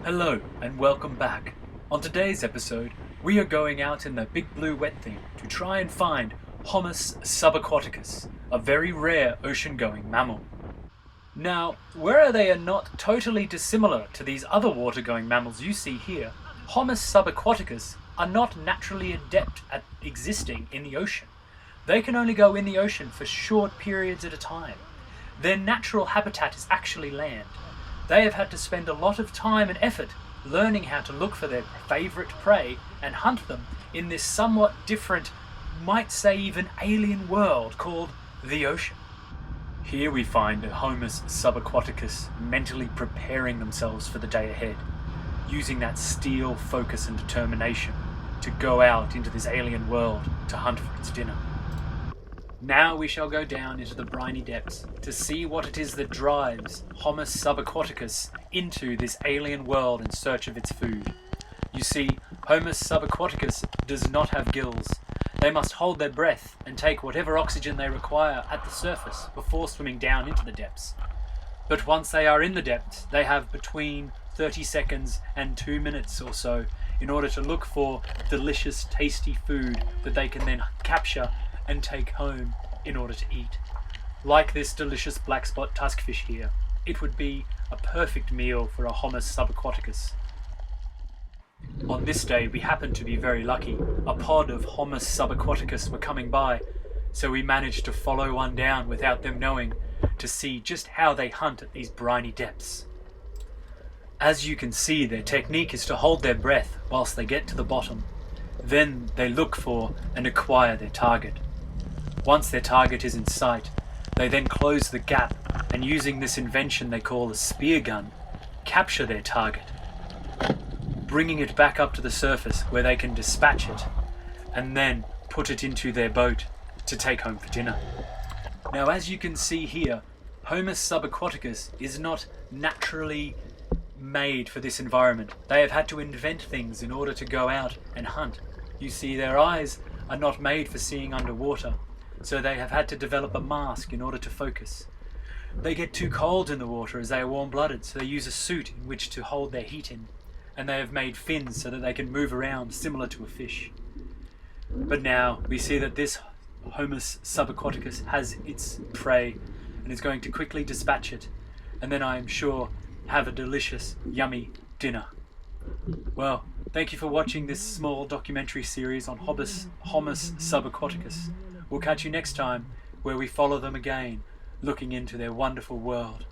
Hello and welcome back. On today's episode, we are going out in the big blue wet thing to try and find Homus subaquaticus, a very rare ocean-going mammal. Now, where they are not totally dissimilar to these other water-going mammals you see here, Homus subaquaticus are not naturally adept at existing in the ocean. They can only go in the ocean for short periods at a time. Their natural habitat is actually land. They have had to spend a lot of time and effort learning how to look for their favourite prey and hunt them in this somewhat different, might say even alien world called the ocean. Here we find a Homus subaquaticus mentally preparing themselves for the day ahead, using that steel focus and determination to go out into this alien world to hunt for its dinner. Now we shall go down into the briny depths to see what it is that drives Homus subaquaticus into this alien world in search of its food. You see, Homus subaquaticus does not have gills. They must hold their breath and take whatever oxygen they require at the surface before swimming down into the depths. But once they are in the depths, they have between 30 seconds and 2 minutes or so in order to look for delicious, tasty food that they can then capture and take home in order to eat. Like this delicious black spot tuskfish here, it would be a perfect meal for a Homus subaquaticus. On this day we happened to be very lucky. A pod of Homus subaquaticus were coming by, so we managed to follow one down without them knowing to see just how they hunt at these briny depths. As you can see, their technique is to hold their breath whilst they get to the bottom. Then they look for and acquire their target. Once their target is in sight, they then close the gap and, using this invention they call a spear gun, capture their target, bringing it back up to the surface where they can dispatch it and then put it into their boat to take home for dinner. Now, as you can see here, Homus subaquaticus is not naturally made for this environment. They have had to invent things in order to go out and hunt. You see, their eyes are not made for seeing underwater, so they have had to develop a mask in order to focus. They get too cold in the water as they are warm-blooded, so they use a suit in which to hold their heat in, and they have made fins so that they can move around similar to a fish. But now we see that this Homus subaquaticus has its prey and is going to quickly dispatch it, and then I am sure have a delicious, yummy dinner. Well, thank you for watching this small documentary series on Homus subaquaticus. We'll catch you next time, where we follow them again, looking into their wonderful world.